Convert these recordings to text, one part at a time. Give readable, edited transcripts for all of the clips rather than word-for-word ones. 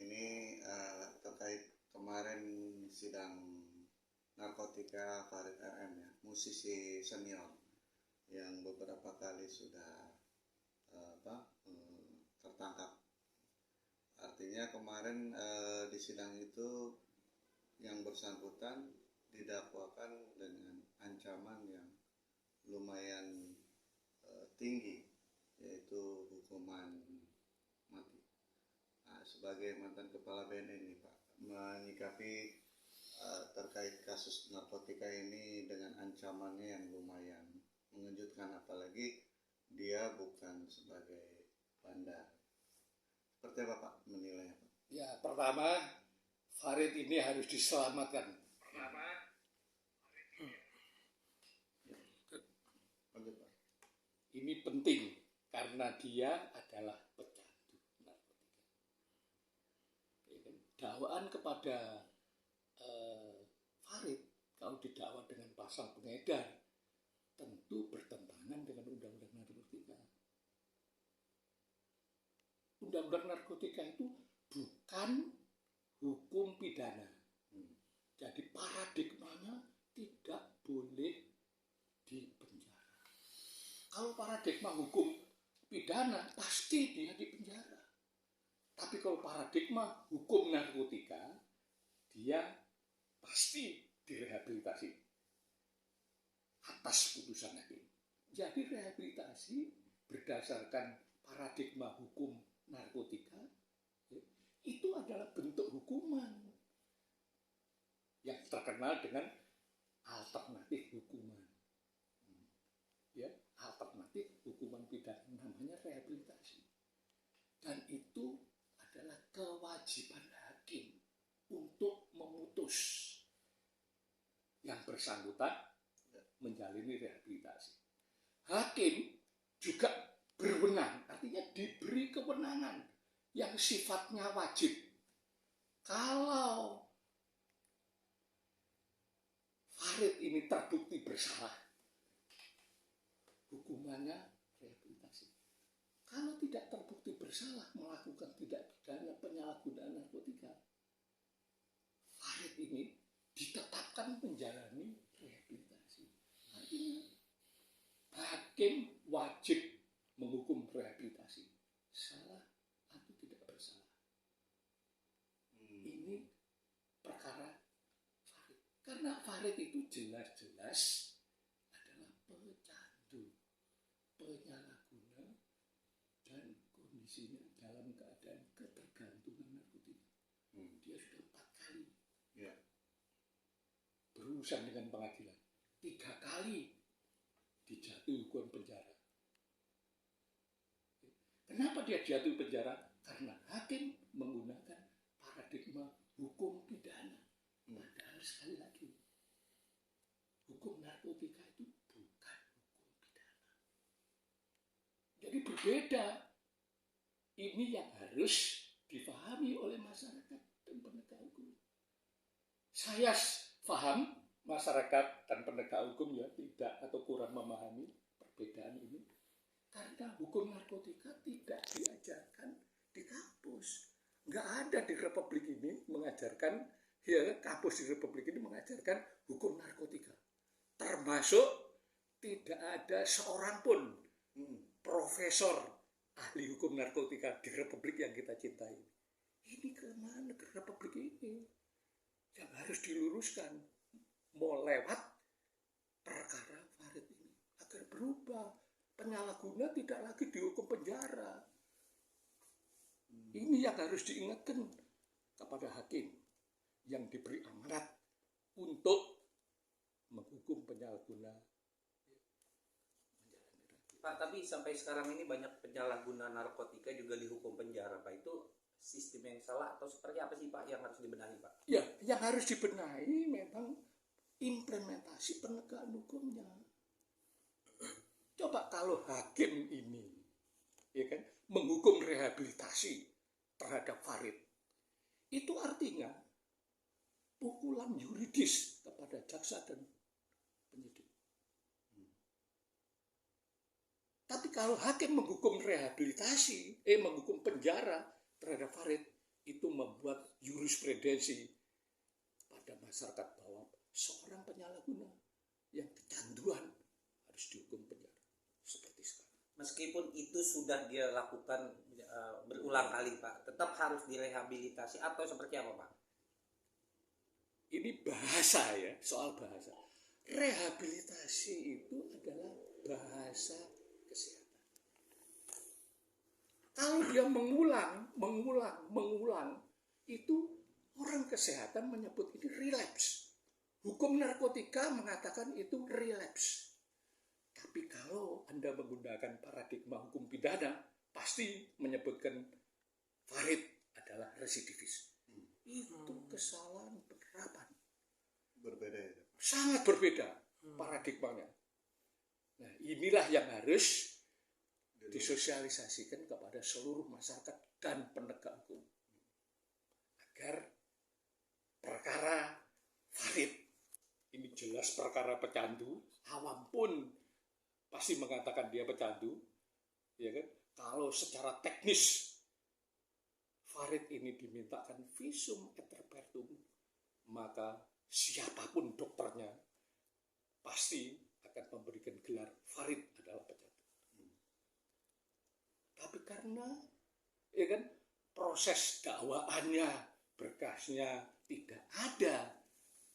Ini terkait kemarin sidang narkotika Farid RM ya, musisi senior yang beberapa kali sudah tertangkap. Artinya kemarin di sidang itu yang bersangkutan didakwakan dengan ancaman yang lumayan tinggi, yaitu hukuman mati. Nah, sebagai mantan kepala BNN ini Pak, menyikapi terkait kasus narkotika ini dengan ancamannya yang lumayan mengejutkan, apalagi dia bukan sebagai bandar. Seperti apa Pak menilainya Pak? Ya, pertama Farid ini harus diselamatkan. Ini penting karena dia adalah pecandu narkotika. Dakwaan kepada Farid kalau didakwa dengan pasal pengedar tentu bertentangan dengan undang-undang narkotika. Undang-undang narkotika itu bukan hukum pidana. Jadi paradigmanya tidak boleh dipenjara. Kalau paradigma hukum pidana pasti dia dipenjara. Tapi kalau paradigma hukum narkotika dia pasti direhabilitasi atas putusan hakim. Jadi rehabilitasi berdasarkan paradigma hukum narkotika itu adalah bentuk hukuman yang terkenal dengan alternatif hukuman. Ya, alternatif hukuman pidana namanya rehabilitasi. Dan itu adalah kewajiban hakim untuk memutus yang bersangkutan menjalani rehabilitasi. Hakim juga berwenang, artinya diberi kewenangan yang sifatnya wajib. Kalau Farid ini terbukti bersalah, hukumannya rehabilitasi. Kalau tidak terbukti bersalah melakukan tindak pidana penyalahgunaan narkotika, Farid ini ditetapkan menjalani rehabilitasi. Artinya hakim wajib menghukum rehabilitasi, salah atau tidak bersalah. Ini perkara Farid. Karena Farid itu jelas-jelas adalah pecandu, penyalahguna, dan kondisinya dalam keadaan ketergantungan narkotika. Dia sudah 4 kali berurusan dengan pengadilan, 3 kali dijatuhi hukuman penjara. Kenapa dia jatuh penjara? Karena hakim menggunakan paradigma hukum pidana. Padahal sekali lagi, hukum narkotika itu bukan hukum pidana. Jadi berbeda. Ini yang harus dipahami oleh masyarakat dan penegak hukum. Saya paham masyarakat dan penegak hukum ya tidak atau kurang memahami perbedaan ini. Karena hukum narkotika tidak diajarkan di kampus. Nggak ada di Republik ini mengajarkan, ya kampus di Republik ini mengajarkan hukum narkotika. Termasuk tidak ada seorang pun profesor ahli hukum narkotika di Republik yang kita cintai. Ini kemana ke Republik ini? Yang harus diluruskan. Mau lewat perkara Farid ini. Agar berubah. Penyalahguna tidak lagi dihukum penjara. Ini yang harus diingatkan kepada hakim yang diberi amanat untuk menghukum penyalahguna. Pak, tapi sampai sekarang ini banyak penyalahguna narkotika juga dihukum penjara, Pak. Itu sistem yang salah atau seperti apa sih Pak yang harus dibenahi Pak? Ya, yang harus dibenahi memang implementasi penegakan hukumnya. Coba kalau hakim ini ya kan, menghukum rehabilitasi terhadap Farid, itu artinya pukulan yuridis kepada jaksa dan penyidik. Tapi kalau hakim menghukum rehabilitasi, menghukum penjara terhadap Farid, itu membuat jurisprudensi pada masyarakat bahwa seorang penyalahguna yang kecanduan harus dihukum penjara seperti sekarang. Meskipun itu sudah dia lakukan berulang kali Pak, tetap harus direhabilitasi atau seperti apa Pak? Ini bahasa ya, soal bahasa. Rehabilitasi itu adalah bahasa kesehatan. Kalau dia mengulang, itu orang kesehatan menyebut ini relapse. Hukum narkotika mengatakan itu relapse. Tapi kalau Anda menggunakan paradigma hukum pidana, pasti menyebutkan Farid adalah residivis. Itu kesalahan penerapan. Berbeda ya. Sangat berbeda paradigmanya. Nah, inilah yang harus disosialisasikan kepada seluruh masyarakat dan penegak hukum. Agar perkara Farid, ini jelas perkara pecandu, awam pun pasti mengatakan dia pecandu, ya kan? Kalau secara teknis Farid ini dimintakan visum et repertum, maka siapapun dokternya pasti akan memberikan gelar Farid adalah pecandu. Tapi karena ya kan proses dakwaannya, berkasnya tidak ada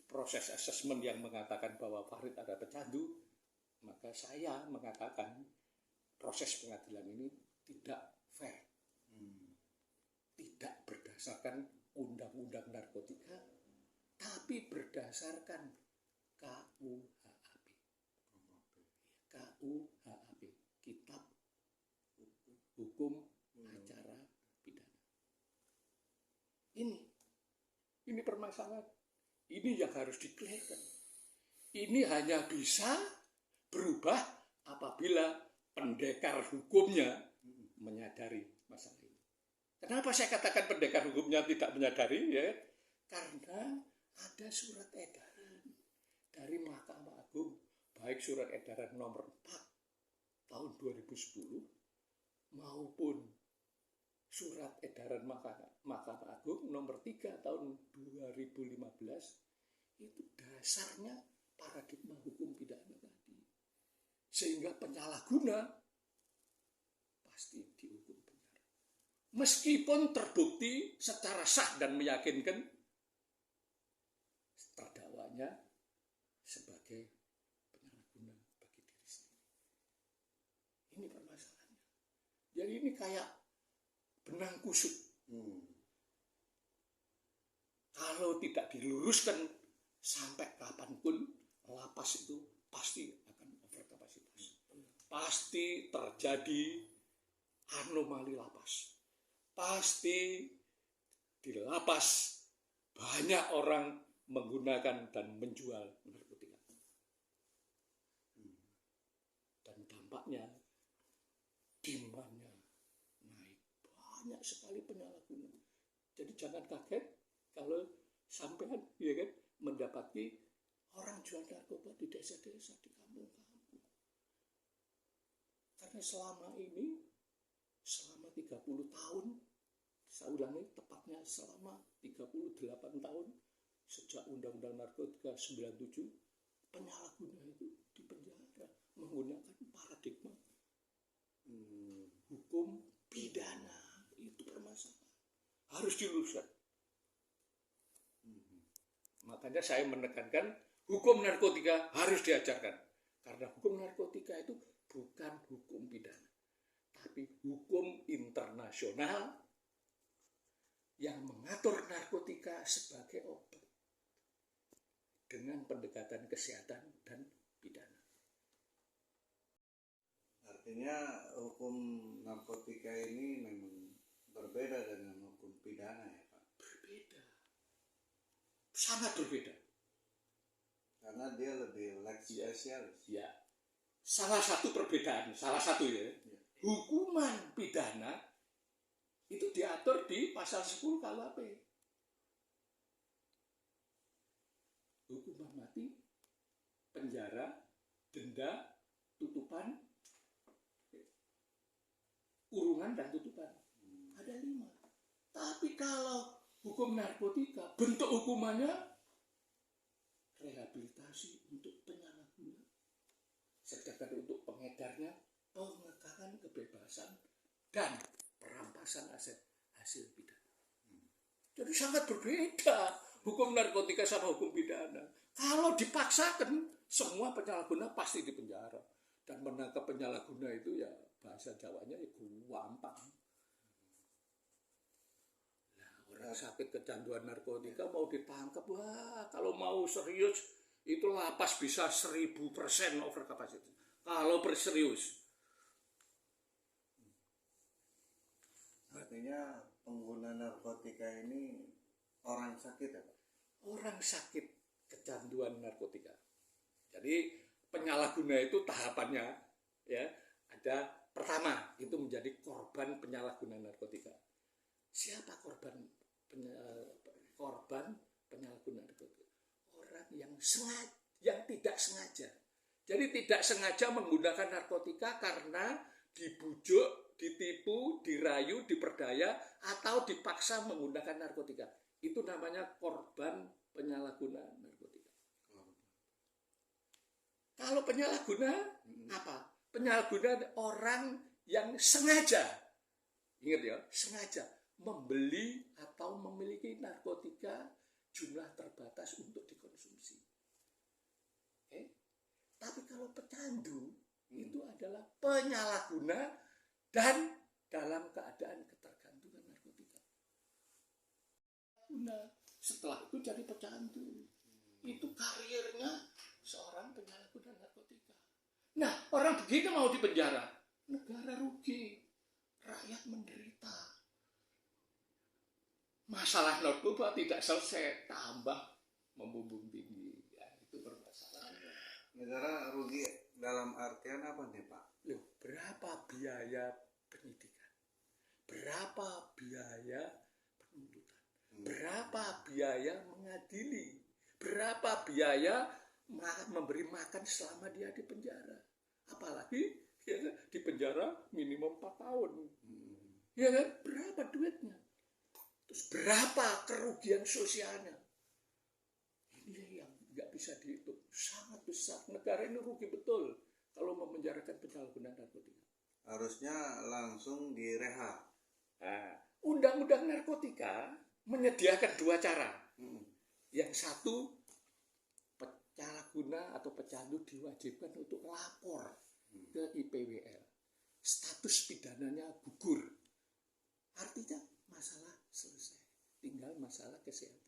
proses asesmen yang mengatakan bahwa Farid adalah pecandu, maka saya mengatakan proses pengadilan ini tidak fair. Tidak berdasarkan undang-undang narkotika, tapi berdasarkan KUHP. KUHP, Kitab Hukum Acara Pidana. Ini permasalahan. Ini yang harus dikelirkan. Ini hanya bisa berubah apabila pendekar hukumnya menyadari masalah ini. Kenapa saya katakan pendekar hukumnya tidak menyadari? Ya, karena ada surat edaran dari Mahkamah Agung, baik surat edaran nomor 4 tahun 2010 maupun surat edaran Mahkamah Agung nomor 3 tahun 2015, itu dasarnya paradigma hukum pidana tadi. Sehingga penyalahguna pasti dihukum penjara. Meskipun terbukti secara sah dan meyakinkan terdakwanya sebagai penyalahguna bagi diri sendiri. Ini permasalahannya. Jadi ini kayak benang kusut. Kalau tidak diluruskan sampai kapanpun, lapas itu pasti akan over kapasitas. Pasti terjadi anomali lapas. Pasti di lapas banyak orang menggunakan dan menjual narkotika. Dan dampaknya demand-nya naik. Banyak sekali penyalahguna. Jadi jangan kaget kalau sampean ya kan mendapati orang jual narkoba di desa-desa, di kampung-kampung. Karena selama 30 tahun, saya ulangi tepatnya selama 38 tahun sejak Undang-Undang Narkotika 97, penyalahguna itu dipenjara menggunakan paradigma hukum pidana. Itu permasalahan. Harus diluruskan. Makanya saya menekankan hukum narkotika harus diajarkan. Karena hukum narkotika itu bukan hukum pidana, tapi hukum internasional yang mengatur narkotika sebagai obat dengan pendekatan kesehatan dan pidana. Artinya hukum narkotika ini memang berbeda dengan hukum pidana ya Pak? Berbeda. Sangat berbeda. Karena dia lebih lex specialis. Ya. Salah satu perbedaan, ya. Hukuman pidana itu diatur di pasal 10 KUHP. Hukuman mati, penjara, denda, tutupan, kurungan dan tutupan. Ada 5. Tapi kalau hukum narkotika, bentuk hukumannya rehabilitasi untuk penyalahguna. Sedangkan untuk pengedarnya pengekangan kebebasan dan perampasan aset hasil pidana. Jadi sangat berbeda hukum narkotika sama hukum pidana. Kalau dipaksakan, semua penyalahguna pasti dipenjara. Dan menangkap penyalahguna itu ya bahasa Jawanya ya gampang. Nah, orang sakit kecanduan narkotika mau ditangkap, wah kalau mau serius itu lapas bisa 1000% over capacity. Kalau berserius. Artinya pengguna narkotika ini orang sakit ya Pak? Orang sakit kecanduan narkotika. Jadi penyalahguna itu tahapannya ya, ada pertama itu menjadi korban penyalahguna narkotika. Siapa korban penyalahguna narkotika? Orang yang tidak sengaja. Jadi tidak sengaja menggunakan narkotika karena dibujuk, ditipu, dirayu, diperdaya, atau dipaksa menggunakan narkotika. Itu namanya korban penyalahguna narkotika. Kalau penyalahguna apa? Penyalahguna orang yang sengaja, ingat ya, sengaja membeli atau memiliki narkotika jumlah terbatas untuk dikonsumsi. Oke? Tapi kalau pecandu itu adalah penyalahguna dan dalam keadaan ketergantungan narkotika. Setelah itu jadi pecandu. Itu karirnya seorang penyalahguna narkotika. Nah, orang begini mau dipenjara, negara rugi, rakyat menderita. Masalah narkoba tidak selesai, tambah membumbung tinggi. Ya, itu permasalahannya. Negara rugi dalam artian apa nih Pak? Loh, berapa biaya penyidikan? Berapa biaya penuntutan? Berapa biaya mengadili? Berapa biaya memberi makan selama dia di penjara? Apalagi ya, di penjara minimum 4 tahun. Ya kan? Berapa duitnya? Terus berapa kerugian sosialnya? Ini yang nggak bisa dihitung. Sangat besar. Negara ini rugi betul kalau memenjarakan penyalahgunaan narkotika. Harusnya langsung direhab. Nah, undang-undang narkotika menyediakan 2 cara. Yang satu, penyalahguna atau pecandu diwajibkan untuk lapor ke IPWL. Status pidananya gugur. Artinya masalah selesai. Tinggal masalah kesehatan.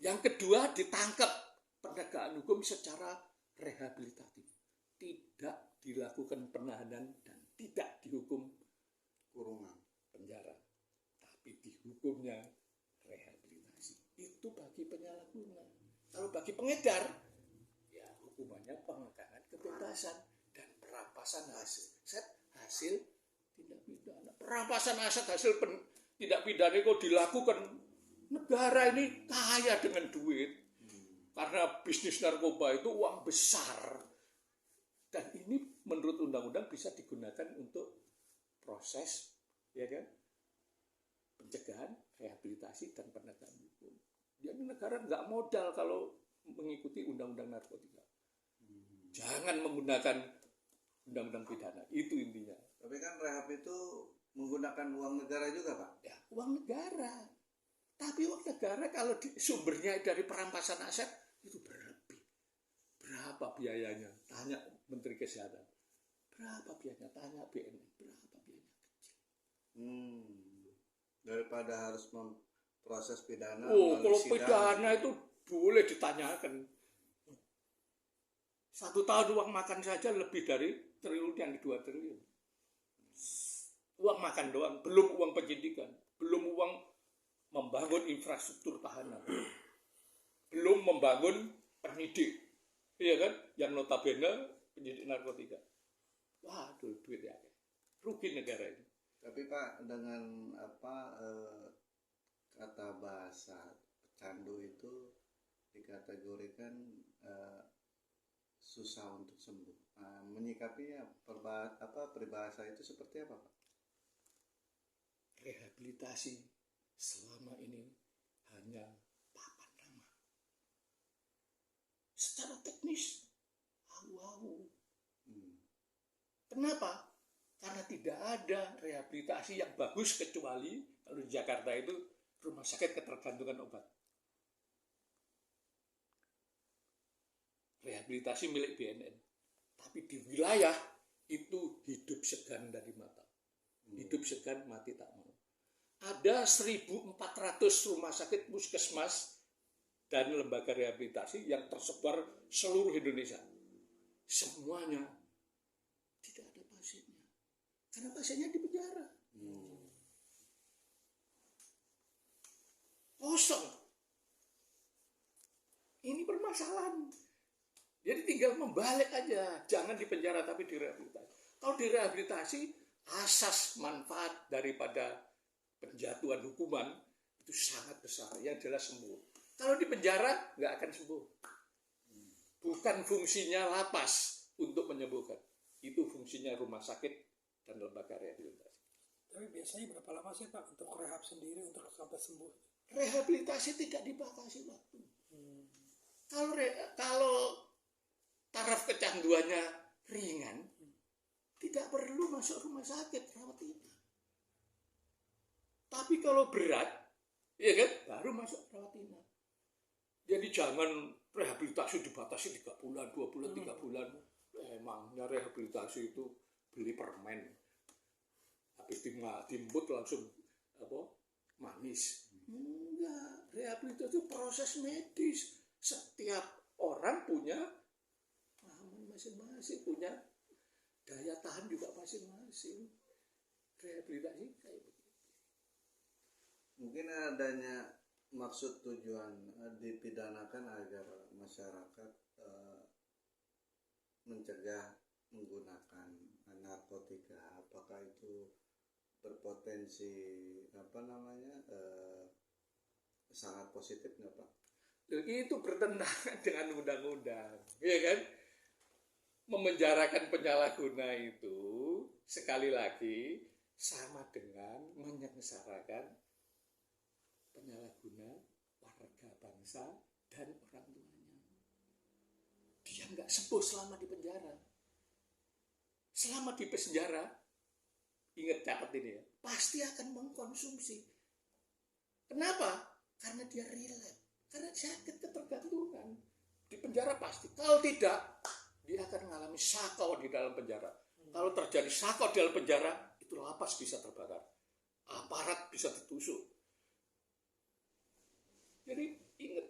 Yang kedua, ditangkap penegakan hukum secara rehabilitatif. Tidak dilakukan penahanan dan tidak dihukum Kurungan. penjara. Tapi dihukumnya rehabilitasi. Itu bagi penyalahguna. Kalau bagi pengedar, ya hukumannya pengekangan kebebasan dan perampasan hasil tindak pidana. Perampasan aset hasil tindak pidana kok dilakukan. Negara ini kaya dengan duit. Karena bisnis narkoba itu uang besar. Dan ini menurut undang-undang bisa digunakan untuk proses, ya kan, pencegahan, rehabilitasi, dan penegakan hukum. Jadi negara nggak modal kalau mengikuti undang-undang narkotika. Jangan menggunakan undang-undang pidana, itu intinya. Tapi kan rehab itu menggunakan uang negara juga Pak? Ya, uang negara. Tapi uang negara kalau sumbernya dari perampasan aset, itu berlebih. Berapa biayanya? Tanya Menteri Kesehatan. Berapa biayanya? Tanya BNN. Berapa biayanya? Kecil. Daripada harus proses pidana. Oh, kalau sidang. pidana itu boleh ditanyakan. 1 tahun uang makan saja lebih dari triliun yang 2 triliun. Uang makan doang, belum uang penyidikan, belum uang membangun infrastruktur tahanan, belum membangun penyidik, iya kan? Yang notabene penyidik narkotika. Waduh, duit ya, rugi negara ini. Tapi Pak, dengan kata bahasa pecandu itu dikategorikan susah untuk sembuh. Menyikapinya peribahasa itu seperti apa Pak? Rehabilitasi selama bisnis awu-awu. Hmm. Kenapa? Karena tidak ada rehabilitasi yang bagus kecuali kalau di Jakarta itu rumah sakit ketergantungan obat. Rehabilitasi milik BNN. Tapi di wilayah itu hidup segan dari mata. Hidup segan, mati tak mau. Ada 1.400 rumah sakit puskesmas dan lembaga rehabilitasi yang tersebar seluruh Indonesia. Semuanya tidak ada pasiennya. Karena pasiennya di penjara. Kosong. Ini permasalahan. Jadi tinggal membalik aja. Jangan di penjara tapi direhabilitasi. Kalau direhabilitasi, asas manfaat daripada penjatuhan hukuman itu sangat besar. Yang jelas sembuh. Kalau di penjara, nggak akan sembuh. Bukan fungsinya lapas untuk menyembuhkan. Itu fungsinya rumah sakit dan lembaga rehabilitasi. Tapi biasanya berapa lama sih Pak untuk rehab sendiri untuk sampai sembuh? Rehabilitasi tidak dibatasi waktu. Kalau taraf kecanduannya ringan, tidak perlu masuk rumah sakit rawat inap. Tapi kalau berat, ya kan, baru masuk rawat inap. Jadi jangan rehabilitasi dibatasi 3 bulan, 2 bulan, 3 bulan. Emangnya rehabilitasi itu beli permen. Habis dimbut langsung manis. Enggak, rehabilitasi itu proses medis. Setiap orang punya pemahaman masing-masing, punya daya tahan juga masing-masing. Rehabilitasi kayak begitu. Mungkin adanya maksud tujuan dipidanakan agar masyarakat mencegah menggunakan narkotika. Apakah itu berpotensi sangat positif nggak Pak? Itu bertentangan dengan undang-undang, ya kan? Memenjarakan penyalahguna itu sekali lagi sama dengan menyengsarakan penyalahguna warga bangsa dan orang tuanya. Dia nggak sembuh selama di penjara. Selama di penjara, ingat catat ini ya, pasti akan mengkonsumsi. Kenapa? Karena dia relapse. Karena sakit ketergantungan. Di penjara pasti. Kalau tidak, dia akan mengalami sakau di dalam penjara. Kalau terjadi sakau di dalam penjara, itu lapas bisa terbakar. Aparat bisa ditusuk. Jadi ingat,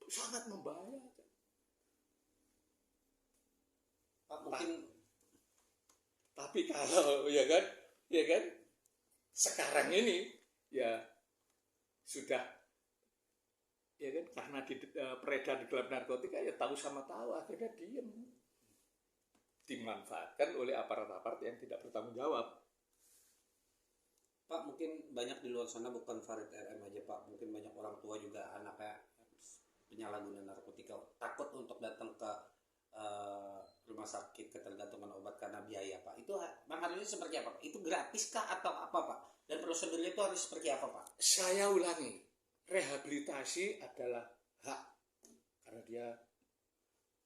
sangat membahayakan. Pak, mungkin Tapi kalau ya kan, sekarang ini ya sudah ya kan, karena beredar di dalam narkotika ya tahu sama tahu, akhirnya diem, dimanfaatkan oleh aparat-aparat yang tidak bertanggung jawab. Pak, mungkin banyak di luar sana bukan Farid RM aja Pak, mungkin banyak orang tua juga anaknya penyalahguna narkotika, takut untuk datang ke rumah sakit ketergantungan obat karena biaya Pak. Itu Bang Hardi seperti apa? Itu gratis kah atau apa Pak? Dan prosedurnya itu harus seperti apa Pak? Saya ulangi, rehabilitasi adalah hak karena dia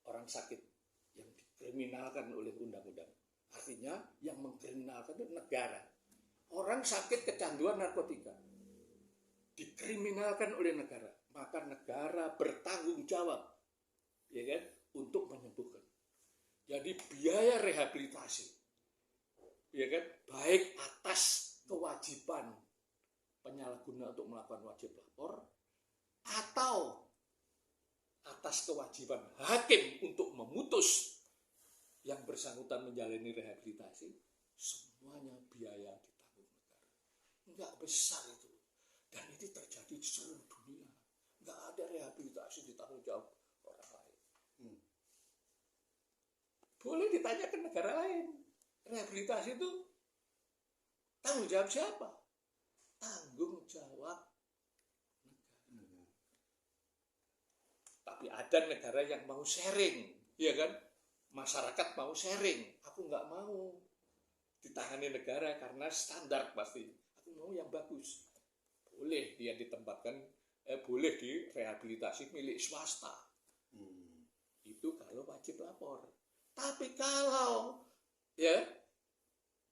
orang sakit yang dikriminalkan oleh undang-undang. Artinya yang mengkriminalkan itu negara. Orang sakit kecanduan narkotika dikriminalkan oleh negara, maka negara bertanggung jawab, ya kan, untuk menyembuhkan. Jadi biaya rehabilitasi, ya kan, baik atas kewajiban penyalahguna untuk melakukan wajib lapor atau atas kewajiban hakim untuk memutus yang bersangkutan menjalani rehabilitasi, semuanya biaya ditanggung negara. Enggak besar itu. Dan itu terjadi di seluruh dunia. Enggak ada rehabilitasi ditanggung jawab orang lain. Boleh ditanyakan negara lain. Rehabilitasi itu tanggung jawab siapa? Tanggung jawab negara. Tapi ada negara yang mau sharing, ya kan? Masyarakat mau sharing. Aku nggak mau ditangani negara karena standar pasti. Aku mau yang bagus. Boleh dia ditempatkan, boleh direhabilitasi milik swasta. Itu kalau wajib lapor. Tapi kalau ya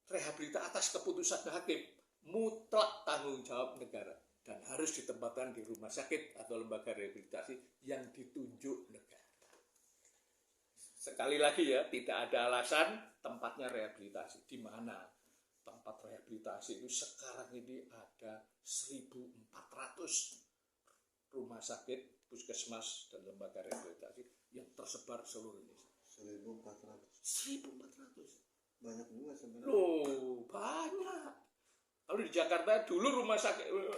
rehabilitasi atas keputusan hakim, mutlak tanggung jawab negara dan harus ditempatkan di rumah sakit atau lembaga rehabilitasi yang ditunjuk negara. Sekali lagi ya, tidak ada alasan tempatnya rehabilitasi. Di mana tempat rehabilitasi itu sekarang ini ada 1.400 rumah sakit, puskesmas, dan lembaga rehabilitasi yang tersebar seluruh Indonesia. 1.400. Banyak juga sebenarnya. Loh, banyak. Kalau di Jakarta dulu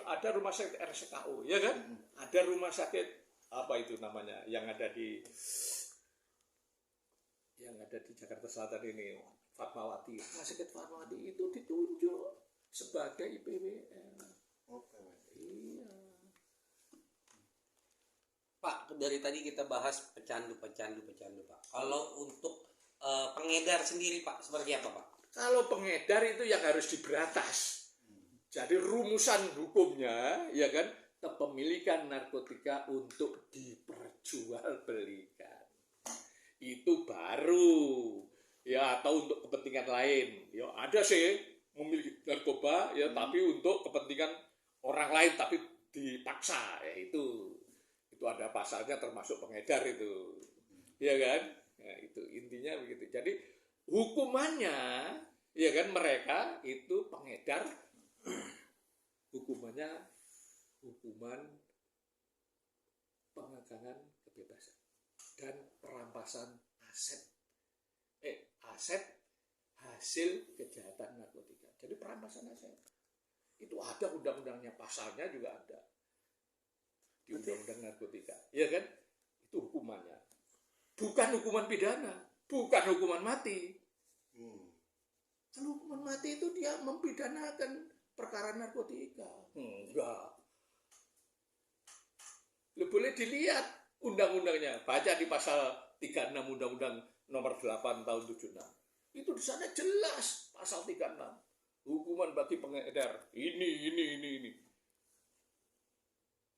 ada rumah sakit RSKO, ya kan? Ada rumah sakit apa itu namanya yang ada di Jakarta Selatan ini, Fatmawati. Rumah sakit Fatmawati itu ditunjuk sebagai IPWL. Oke. Iya. Pak, dari tadi kita bahas pecandu Pak. Kalau untuk pengedar sendiri Pak, seperti apa Pak? Kalau pengedar itu yang harus diberantas. Jadi rumusan hukumnya, ya kan, kepemilikan narkotika untuk diperjualbelikan. Itu baru, ya, atau untuk kepentingan lain. Ya ada sih memiliki narkoba, ya, tapi untuk kepentingan orang lain, tapi dipaksa, ya itu ada pasalnya termasuk pengedar itu, ya kan? Nah, itu intinya begitu. Jadi hukumannya, ya kan, mereka itu pengedar, hukuman pengekangan kebebasan dan perampasan aset hasil kejahatan narkotika. Jadi perampasan aset itu ada undang-undangnya, pasalnya juga ada di undang-undang narkotika, ya kan? Itu hukumannya, bukan hukuman pidana, bukan hukuman mati. Kalau hukuman mati itu dia mempidanakan perkara narkotika. Enggak. Boleh dilihat undang-undangnya, baca di pasal 36 Undang-Undang Nomor 8 Tahun 76. Itu di sana jelas pasal 36. Hukuman bagi pengedar ini.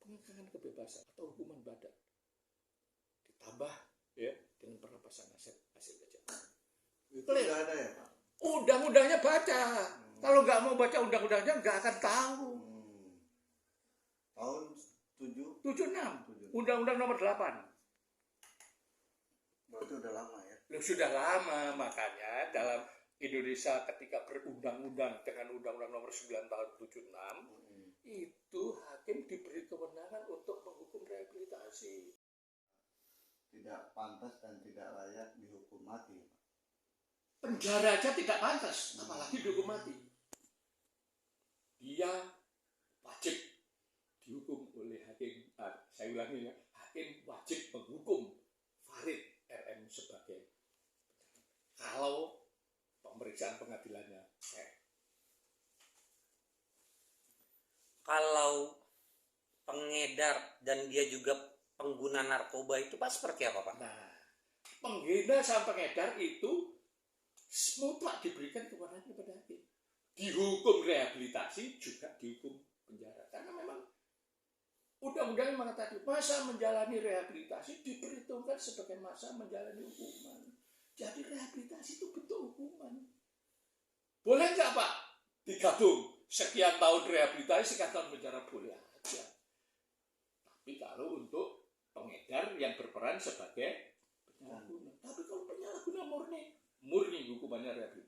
Pengekangan kebebasan atau hukuman badan. Ditambah ya dengan perampasan aset hasil kejahatan. Itu nggak ada ya Pak? Undang-undangnya baca. Kalau nggak mau baca undang-undangnya nggak akan tahu. Tahun 76. Undang-Undang Nomor 8. Berarti udah lama ya? Sudah lama, makanya dalam Indonesia ketika berundang-undang dengan Undang-Undang Nomor 9 Tahun 76, itu hakim diberi kewenangan untuk menghukum rehabilitasi. Tidak pantas dan tidak layak dihukum mati. Penjara aja tidak pantas, apalagi dihukum mati. Dia wajib dihukum oleh hakim. Saya ulangi ya, hakim wajib menghukum Farid RM sebagai kalau pemeriksaan pengadilannya Kalau pengedar dan dia juga pengguna narkoba itu Pak seperti apa Pak? Nah, pengguna sama pengedar itu mutlak diberikan kewenangan kepada hakim. Dihukum rehabilitasi juga dihukum penjara. Karena memang undang-undangnya mengatakan masa menjalani rehabilitasi diperhitungkan sebagai masa menjalani hukuman. Jadi rehabilitasi itu bentuk hukuman. Boleh nggak Pak digabung sekian tahun rehabilitasi, sekian tahun penjara, boleh aja. Tapi kalau untuk pengedar yang berperan sebagai penyalahguna, tapi kalau penyalahguna murni hukumannya rehabilitasi.